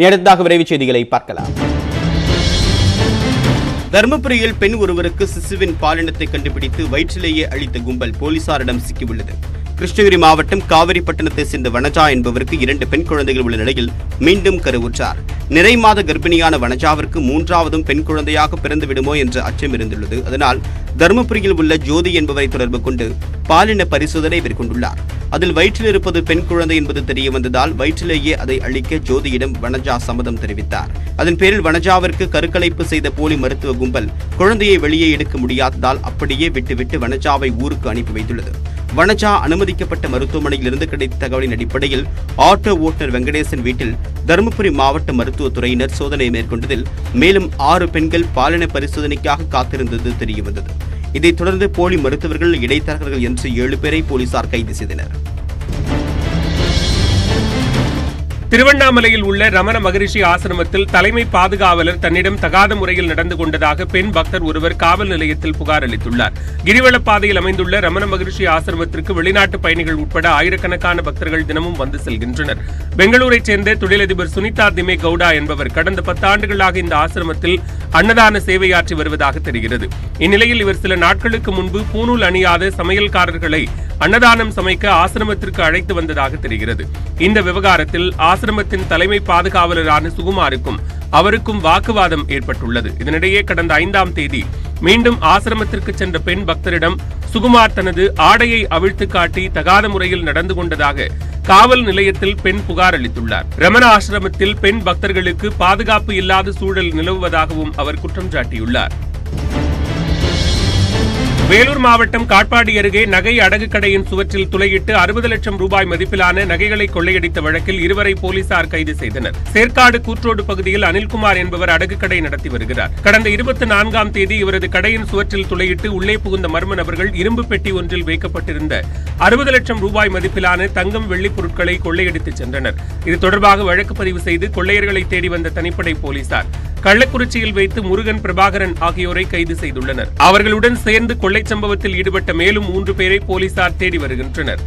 அடுத்ததாக விரைவுச் செய்திகளை பார்க்கலாம். தர்மபுரியில் பெண் ஒருவருக்கு சிசுவின் பாலினத்தை கண்டுபிடித்து வயிற்றிலேயே அளித்த கும்பல் போலீசாரிடம் சிக்கியுள்ளது. கிருஷ்ணகிரி மாவட்டம் காவிரிப்பட்டினத்தை சேர்ந்த வனஜா என்பவருக்கு 2 பெண் குழந்தைகள் உள்ள நிலையில் மீண்டும் கருவுற்றார். நிறை மாத கர்ப்பிணியான வனஜாவிற்கு 3ஆவதும் பெண் குழந்தையாக பிறந்து விடுமோ என்ற அச்சம் இருந்துள்ளது. அதனால் தர்மபுரியில் உள்ள ஜோதி என்பவரை தொடர்பு கொண்டு பாலின பரிசோதனை மேற்கொண்டுள்ளார். அதில் வயிற்றில் இருப்பது பெண் குழந்தை என்பது தெரிய வந்ததால் வயிற்றிலேயே அதை அளிக்க ஜோதியிடம் வனஜா சம்மதம் தெரிவித்தார். அதன் பேரில் வனஜாவிற்கு கருக்கலைப்பு செய்த போலி மருத்துவ கும்பல் குழந்தையை வெளியே எடுக்க முடியாததால் அப்படியே விட்டுவிட்டு வனஜாவை ஊருக்கு அனுப்பி வைத்துள்ளது. வனஜா அனுமதிக்கப்பட்ட மருத்துவமனையில் இருந்து கிடைத்த தகவலின் அடிப்படையில் ஆட்டோ ஓட்டுநர் வெங்கடேசன் வீட்டில் தருமபுரி மாவட்ட மருத்துவத்துறையினர் சோதனை மேற்கொண்டதில் மேலும் 6 பெண்கள் பாலின பரிசோதனைக்காக காத்திருந்தது தெரியவந்தது. இதைத் தொடர்ந்து போலி மருத்துவர்கள், இடைத்தரகர்கள் என்று 7 பேரை போலீசார் கைது செய்தனர். திருவண்ணாமலையில் உள்ள ரமண மகரிஷி ஆசிரமத்தில் தலைமை பாதுகாவலர் தன்னிடம் தகாத முறையில் நடந்து கொண்டதாக பெண் பக்தர் ஒருவர் காவல் நிலையத்தில் புகார் அளித்துள்ளார். கிரிவலப்பாதையில் அமைந்துள்ள ரமண மகரிஷி ஆசிரமத்திற்கு வெளிநாட்டு பயணிகள் உட்பட ஆயிரக்கணக்கான பக்தர்கள் தினமும் வந்து செல்கின்றனர். பெங்களூரைச் சேர்ந்த தொழிலதிபர் சுனிதா திமே கவுடா என்பவர் கடந்த 10 ஆண்டுகளாக இந்த ஆசிரமத்தில் அன்னதான சேவையாற்றி வருவதாக தெரிகிறது. இந்நிலையில் இவர் சில நாட்களுக்கு முன்பு பூணூல் அணியாத சமையல்காரர்களை அன்னதானம் சமைக்க ஆசிரமத்திற்கு அழைத்து வந்ததாக தெரிகிறது. இந்த விவகாரத்தில் ஆசிரமத்தின் தலைமை பாதுகாவலரான சுகுமாருக்கும் அவருக்கும் வாக்குவாதம் ஏற்பட்டுள்ளது. இதனிடையே கடந்த 5ஆம் தேதி மீண்டும் ஆசிரமத்திற்கு சென்ற பெண் பக்தரிடம் சுகுமார் தனது ஆடையை அவிழ்த்து காட்டி தகாத முறையில் நடந்து கொண்டதாக காவல் நிலையத்தில் பெண் புகார் அளித்துள்ளார். ரமண ஆசிரமத்தில் பெண் பக்தர்களுக்கு பாதுகாப்பு இல்லாத சூழல் நிலவுவதாகவும் அவர் குற்றம் சாட்டியுள்ளார். வேலூர் மாவட்டம் காட்பாடி அருகே நகை அடகு கடையின் சுவற்றில் துளையிட்டு 60 லட்சம் ரூபாய் மதிப்பிலான நகைகளை கொள்ளையடித்த வழக்கில் 2 போலீசார் கைது செய்தனர். சேர்க்காடு கூற்றோடு பகுதியில் அனில்குமார் என்பவர் அடகு கடை நடத்தி வருகிறார். கடந்த 24ஆம் தேதி இவரது கடையின் சுவற்றில் துளையிட்டு உள்ளே புகுந்த மர்ம நபர்கள் இரும்பு பெட்டி ஒன்றில் வைக்கப்பட்டிருந்த 60 லட்சம் ரூபாய் மதிப்பிலான தங்கம், வெள்ளி பொருட்களை கொள்ளையடித்து சென்றனர். இது தொடர்பாக வழக்கு பதிவு செய்து கொள்ளையர்களை தேடி வந்த தனிப்படை போலீசார் கள்ளக்குறிச்சியில் வைத்து முருகன், பிரபாகரன் ஆகியோரை கைது செய்துள்ளனர். அவர்களுடன் சேர்ந்து கொள்ளை சம்பவத்தில் ஈடுபட்ட மேலும் 3 பேரை போலீசார் தேடி வருகின்றனர்.